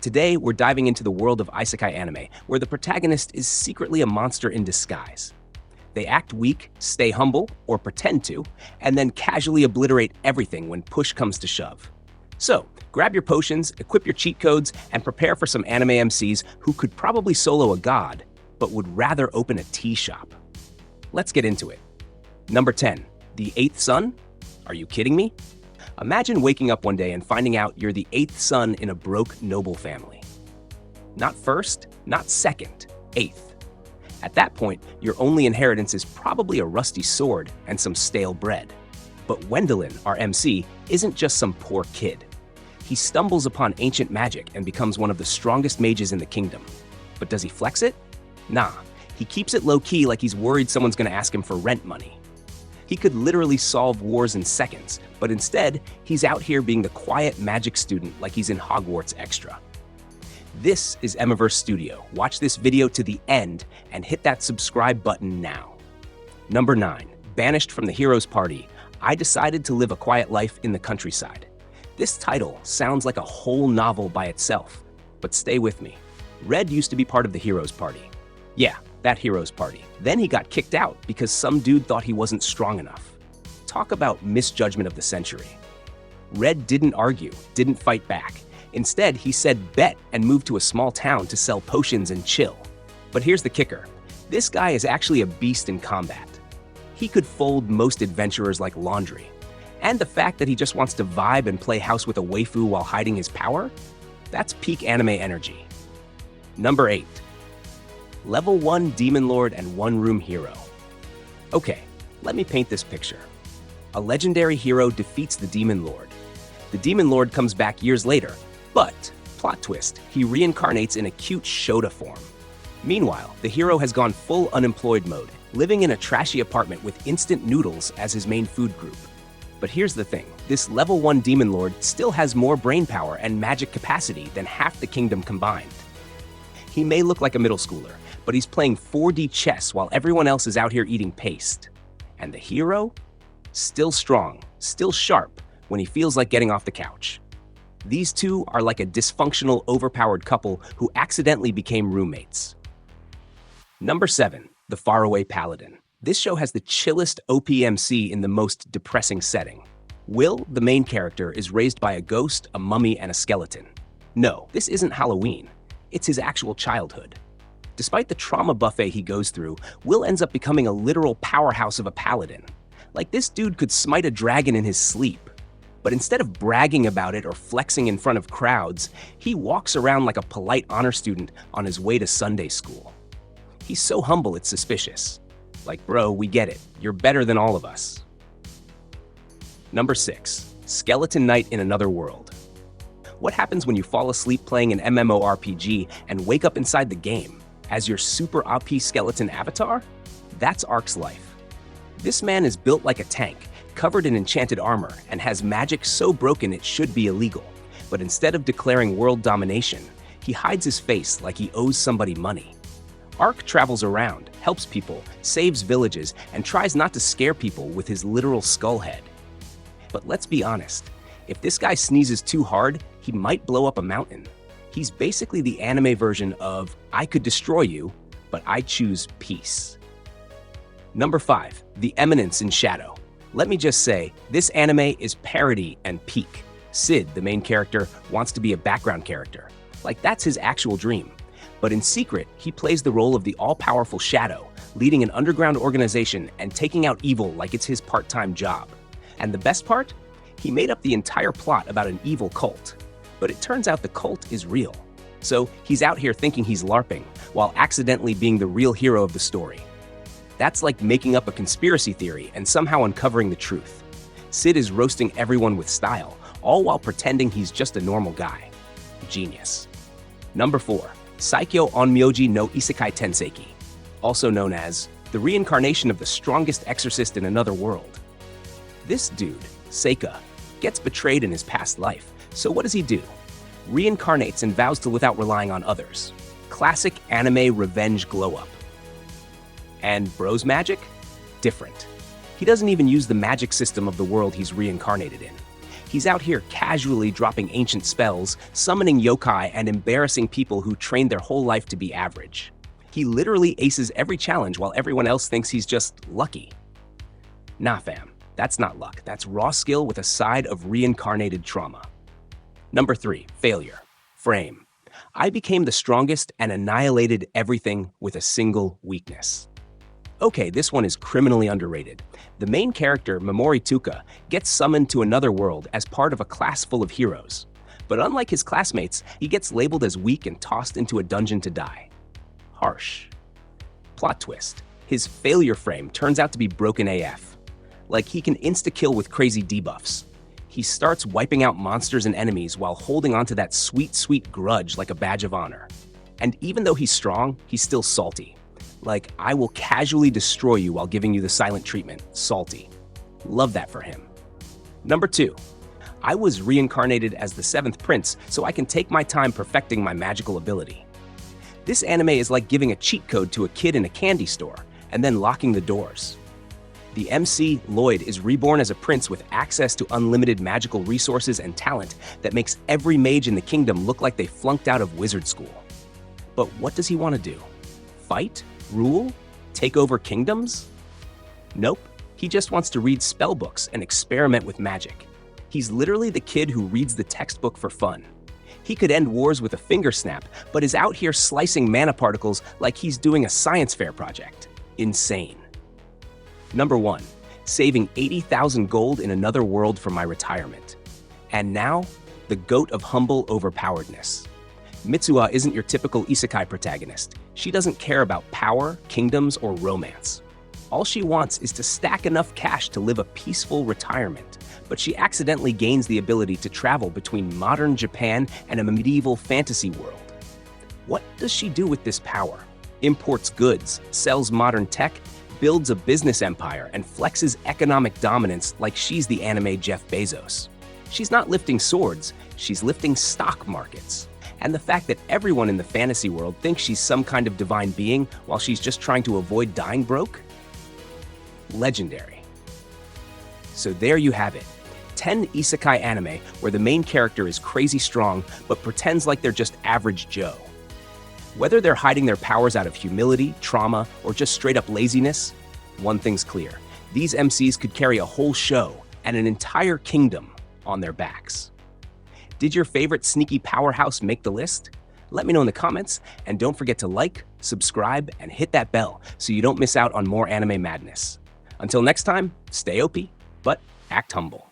Today, we're diving into the world of Isekai anime, where the protagonist is secretly a monster in disguise. They act weak, stay humble, or pretend to, and then casually obliterate everything when push comes to shove. So, grab your potions, equip your cheat codes, and prepare for some anime MCs who could probably solo a god, but would rather open a tea shop. Let's get into it. Number 10. The Eighth Son? Are you kidding me? Imagine waking up one day and finding out you're the eighth son in a broke noble family. Not first, not second, eighth. At that point, your only inheritance is probably a rusty sword and some stale bread. But Wendelin, our MC, isn't just some poor kid. He stumbles upon ancient magic and becomes one of the strongest mages in the kingdom. But does he flex it? Nah, he keeps it low-key like he's worried someone's gonna ask him for rent money. He could literally solve wars in seconds, but instead, he's out here being the quiet magic student like he's in Hogwarts Extra. This is Emiverse Studio. Watch this video to the end and hit that subscribe button now. Number 9. Banished from the hero's party, I decided to live a quiet life in the countryside. This title sounds like a whole novel by itself, but stay with me. Red used to be part of the hero's party. Yeah, that hero's party. Then he got kicked out because some dude thought he wasn't strong enough. Talk about misjudgment of the century. Red didn't argue, didn't fight back. Instead, he said bet and moved to a small town to sell potions and chill. But here's the kicker. This guy is actually a beast in combat. He could fold most adventurers like laundry. And the fact that he just wants to vibe and play house with a waifu while hiding his power? That's peak anime energy. Number 8. Level 1 Demon Lord and one-room hero. Okay, let me paint this picture. A legendary hero defeats the Demon Lord. The Demon Lord comes back years later, but, plot twist, he reincarnates in a cute Shota form. Meanwhile, the hero has gone full unemployed mode, living in a trashy apartment with instant noodles as his main food group. But here's the thing, this level 1 Demon Lord still has more brain power and magic capacity than half the kingdom combined. He may look like a middle schooler, but he's playing 4D chess while everyone else is out here eating paste. And the hero? Still strong, still sharp, when he feels like getting off the couch. These two are like a dysfunctional, overpowered couple who accidentally became roommates. Number 7. The Faraway Paladin. This show has the chillest OPMC in the most depressing setting. Will, the main character, is raised by a ghost, a mummy, and a skeleton. No, this isn't Halloween. It's his actual childhood. Despite the trauma buffet he goes through, Will ends up becoming a literal powerhouse of a paladin. Like, this dude could smite a dragon in his sleep. But instead of bragging about it or flexing in front of crowds, he walks around like a polite honor student on his way to Sunday school. He's so humble it's suspicious. Like, bro, we get it. You're better than all of us. Number 6. Skeleton Knight in Another World. What happens when you fall asleep playing an MMORPG and wake up inside the game as your super OP skeleton avatar? That's Ark's life. This man is built like a tank, covered in enchanted armor, and has magic so broken it should be illegal. But instead of declaring world domination, he hides his face like he owes somebody money. Ark travels around, helps people, saves villages, and tries not to scare people with his literal skull head. But let's be honest, if this guy sneezes too hard, he might blow up a mountain. He's basically the anime version of, I could destroy you, but I choose peace. Number 5. The Eminence in Shadow. Let me just say, this anime is parody and peak. Sid, the main character, wants to be a background character. Like, that's his actual dream. But in secret, he plays the role of the all-powerful Shadow, leading an underground organization and taking out evil like it's his part-time job. And the best part? He made up the entire plot about an evil cult. But it turns out the cult is real. So he's out here thinking he's LARPing, while accidentally being the real hero of the story. That's like making up a conspiracy theory and somehow uncovering the truth. Sid is roasting everyone with style, all while pretending he's just a normal guy. Genius. Number 4. Saikyo Onmyoji no Isekai Tenseiki, also known as the reincarnation of the strongest exorcist in another world. This dude, Seika, gets betrayed in his past life, so what does he do? Reincarnates and vows to live out relying on others. Classic anime revenge glow-up. And bro's magic? Different. He doesn't even use the magic system of the world he's reincarnated in. He's out here casually dropping ancient spells, summoning yokai, and embarrassing people who trained their whole life to be average. He literally aces every challenge while everyone else thinks he's just lucky. Nah, fam, that's not luck. That's raw skill with a side of reincarnated trauma. Number 3, failure. Frame. I became the strongest and annihilated everything with a single weakness. Okay, this one is criminally underrated. The main character, Momorituka, gets summoned to another world as part of a class full of heroes. But unlike his classmates, he gets labeled as weak and tossed into a dungeon to die. Harsh. Plot twist. His failure frame turns out to be broken AF. Like, he can insta-kill with crazy debuffs. He starts wiping out monsters and enemies while holding onto that sweet, sweet grudge like a badge of honor. And even though he's strong, he's still salty. Like, I will casually destroy you while giving you the silent treatment. Salty. Love that for him. Number 2. I was reincarnated as the 7th prince so I can take my time perfecting my magical ability. This anime is like giving a cheat code to a kid in a candy store and then locking the doors. The MC, Lloyd, is reborn as a prince with access to unlimited magical resources and talent that makes every mage in the kingdom look like they flunked out of wizard school. But what does he want to do? Fight? Rule? Take over kingdoms? Nope. He just wants to read spell books and experiment with magic. He's literally the kid who reads the textbook for fun. He could end wars with a finger snap, but is out here slicing mana particles like he's doing a science fair project. Insane. Number 1. Saving 80,000 gold in another world for my retirement. And now, the goat of humble overpoweredness. Mitsuha isn't your typical isekai protagonist. She doesn't care about power, kingdoms, or romance. All she wants is to stack enough cash to live a peaceful retirement, but she accidentally gains the ability to travel between modern Japan and a medieval fantasy world. What does she do with this power? Imports goods, sells modern tech, builds a business empire, and flexes economic dominance like she's the anime Jeff Bezos. She's not lifting swords, she's lifting stock markets. And the fact that everyone in the fantasy world thinks she's some kind of divine being while she's just trying to avoid dying broke? Legendary. So there you have it. 10 isekai anime where the main character is crazy strong but pretends like they're just average Joe. Whether they're hiding their powers out of humility, trauma, or just straight up laziness, one thing's clear. These MCs could carry a whole show and an entire kingdom on their backs. Did your favorite sneaky powerhouse make the list? Let me know in the comments, and don't forget to like, subscribe, and hit that bell so you don't miss out on more anime madness. Until next time, stay OP, but act humble.